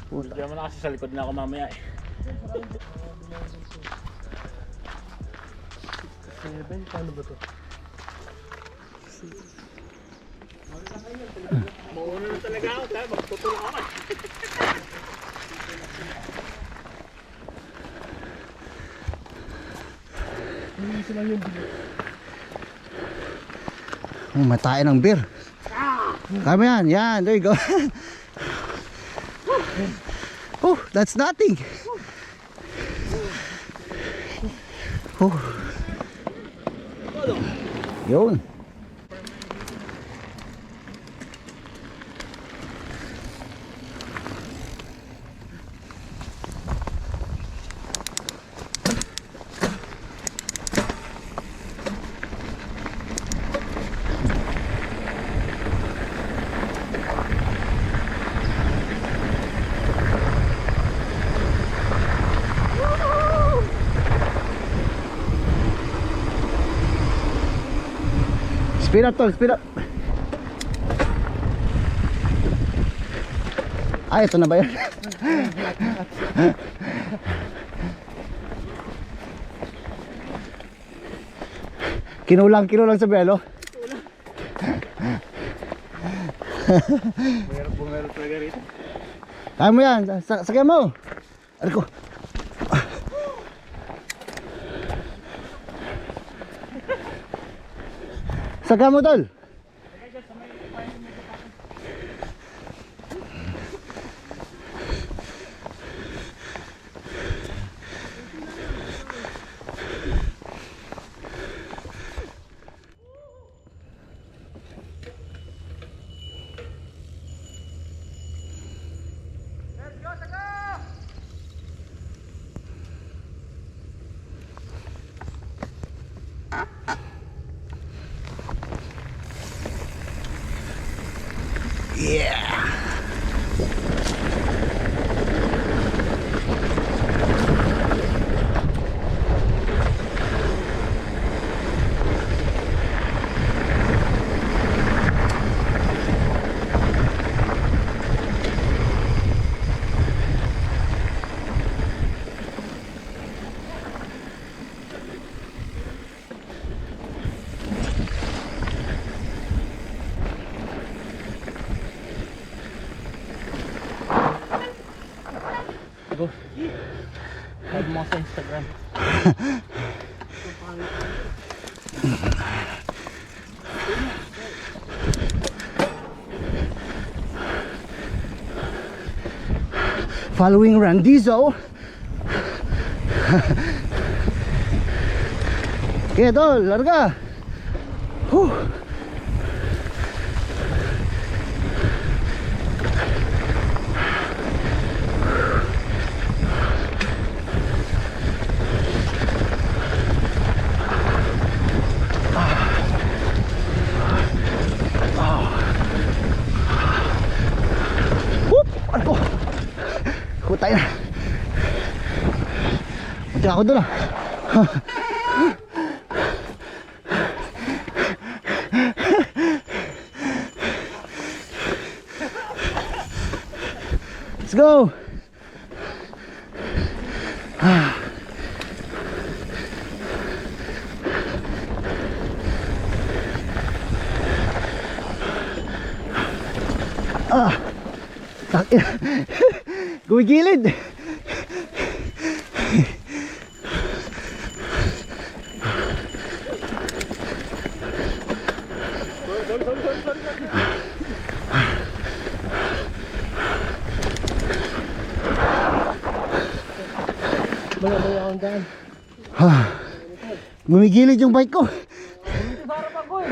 Puta. Hindi naman kasi sa likod na ako mamaya eh. 7, paano ba to? Mauna na talaga ako, tayo magtutulong ako. Hindi lang yung bilis. Matay ng beer. Kami yan, yan, there you go. Oh, that's nothing. Oh. Yun. Speed up tol, speed up. Ay, ito na ba yun? Kinulang sa belo. Bumero talaga rito. Kaya mo yan, sakyan mo. Ano ko? Sakyan mo tol. Go. Tag mo sa Instagram. Following Randizo. Okay tol, larga. Hutay na. Punta ako doon ah. Let's go. Takin. Gumigilid. Baya akong daan. Gumigilid yung bike ko. Dito sa harapan ko eh.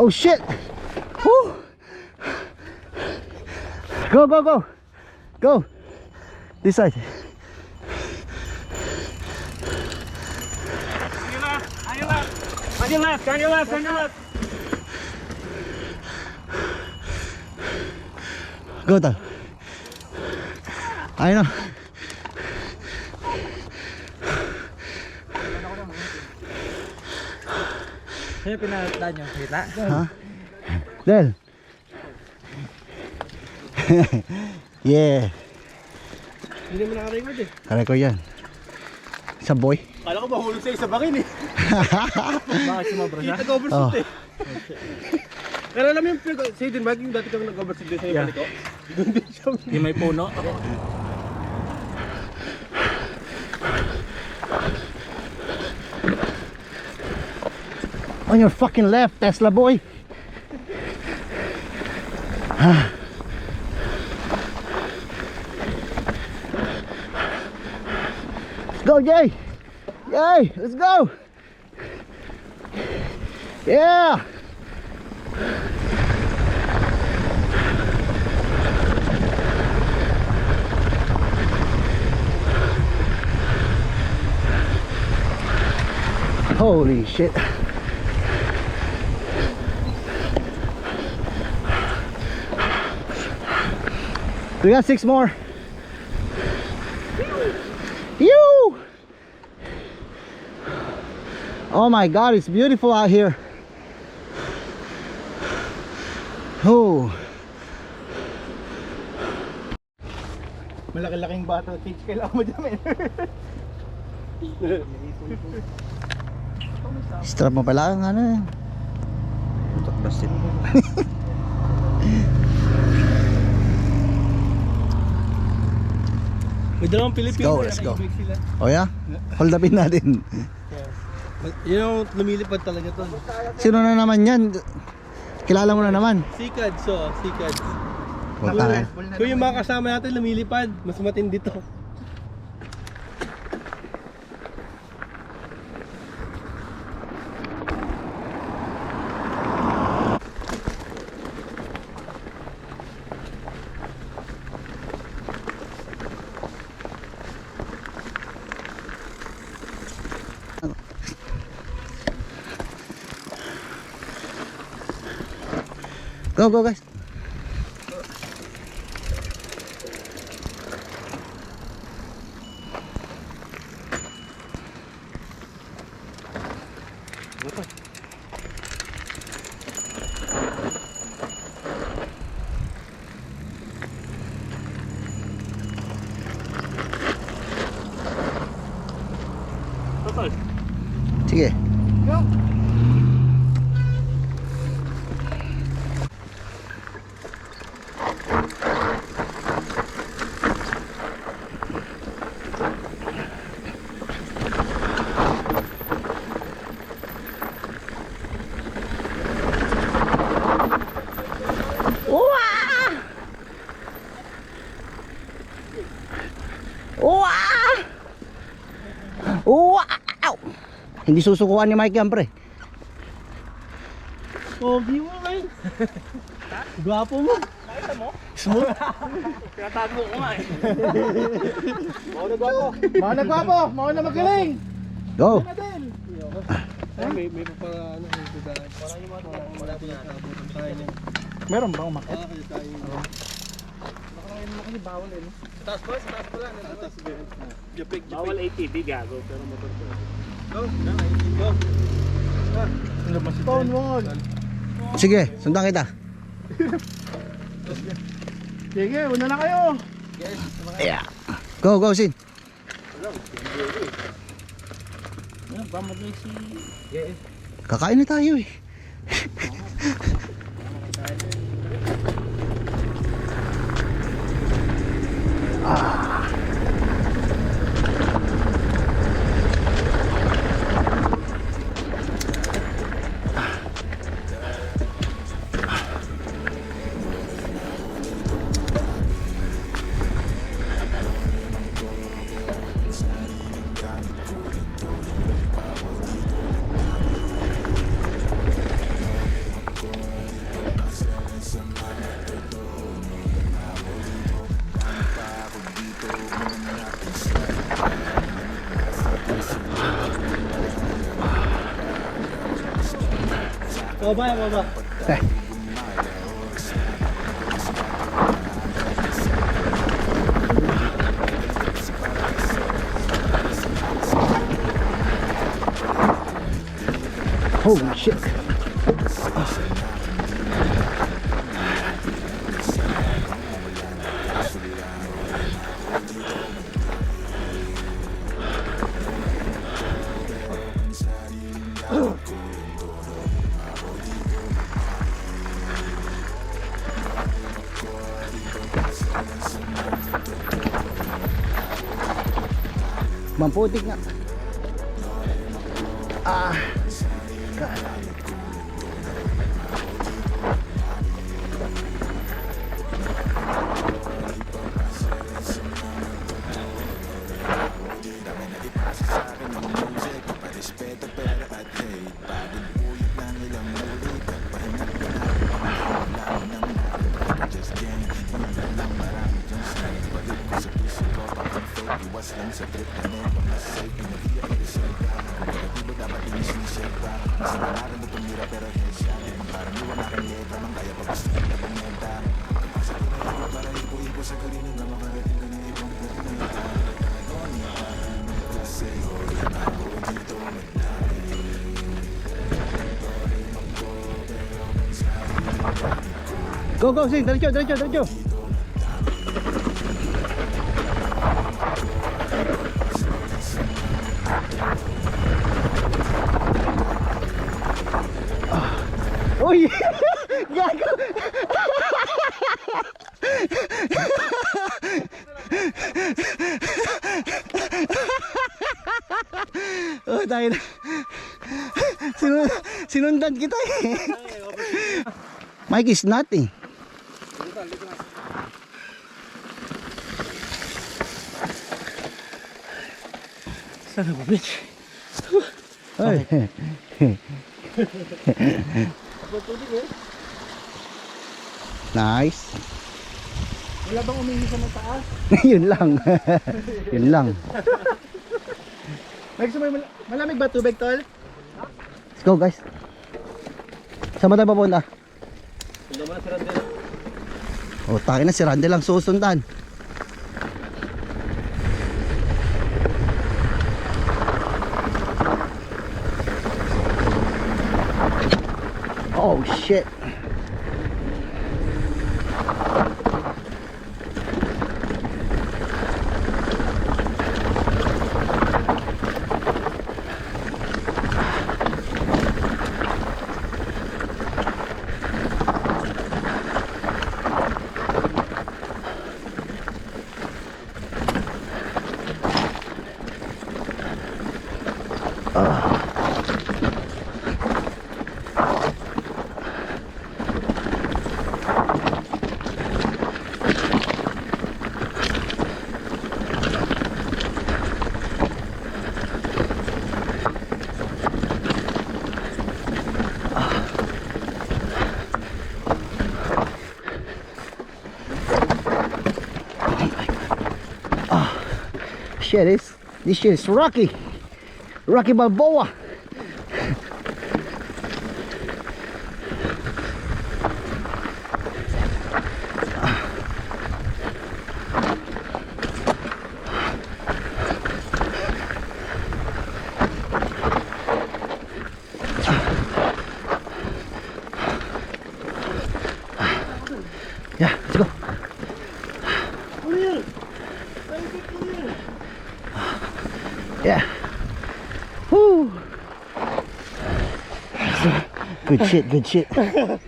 Oh shit! Woo! Go, go, go! Go! This side. On your left, on your left, on your left. Go tal. Ayun na. Sino pinatala nyo? Kita? Ha? Del. Yeah. Hindi mo naka-record eh. Kaya ko yan. Sa boy. Kala ko mahulog sa isa bangin eh. Bakit sumabra siya? Nag-overshoot eh. Pero alam mo yung sa Eden Bag, yung dati kang nag-overshoot din sa Yeah. ibalik ko. Doon din siya. Yung may puno. On your fucking left, Tesla boy. Let's go, Jay. Yay, let's go. Yeah. Holy shit. We got 6 more. You. Oh my God, it's beautiful out here. Oh. Malaki-laking bata. Teach, kailangan mo dyan. Strap mo pala ang ano eh. Basit. May dalawang Pilipino. Let's go. nakikibig sila. Oh yeah? Hold upin natin. Yun yung lumilipad talaga to. Sino na naman yan? Kilala mo na naman. Sikads, so Sikads. Puta. Kung yung mga kasama natin lumilipad, mas matindi to. Go, go guys. Sige. Wow! Hindi susukuan ni Mike yan, pre. Pogi mo, man. Gwapo mo. Nakita mo? Smooth. Tinatago ko nga eh. Mga nagwapo, mga na magaling. Go! Ay, may pa para ano, may tudahan. Para yung mga malapit na abutan tayo niya. Meron bang umakit? Kaya tayo. Baka ngayon mo kasi bawal eh no? Sa taas pa lang. Sa taas ba yun? Japik. Bawal ATV gago pero motor ko. Go. Go. Stonewall. Sige, sundan kita. Sige, una na kayo. Yeah. Go, go, Sin. Ano ba madali si... Kakain na tayo eh. Baba, baba. Okay. Holy shit. Mamputik nga. Ah. God. Go, go, sing, diretso, diretso, diretso. Uy! Gago! Oh, tayo na. Sinundan kita eh. Mike is nothing. Son of a bitch. Ay. Nice. Wala bang umihi sa mataas? Yun lang. Yun lang. Malamig ba tubig, tol? Let's go, guys. Saan ba tayo papunta? Hindi mo na si Randel. Oh, tayo na si Randel lang susundan. Oh shit. Shit, this shit is Rocky Balboa. Yeah, let's go. Yeah. Woo. Good shit, good shit. Tayo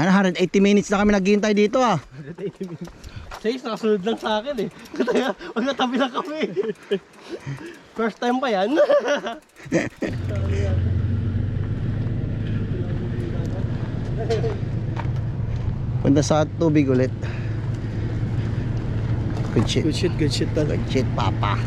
na, 180 minutes na kami naghihintay dito ah. 180 minutes. Chase, nakasunod lang sa akin eh. Kaya, magkatabi lang kami. First time pa yan. Punta sa tubig ulit. Good shit. Good shit, good shit talaga. Good shit, papa.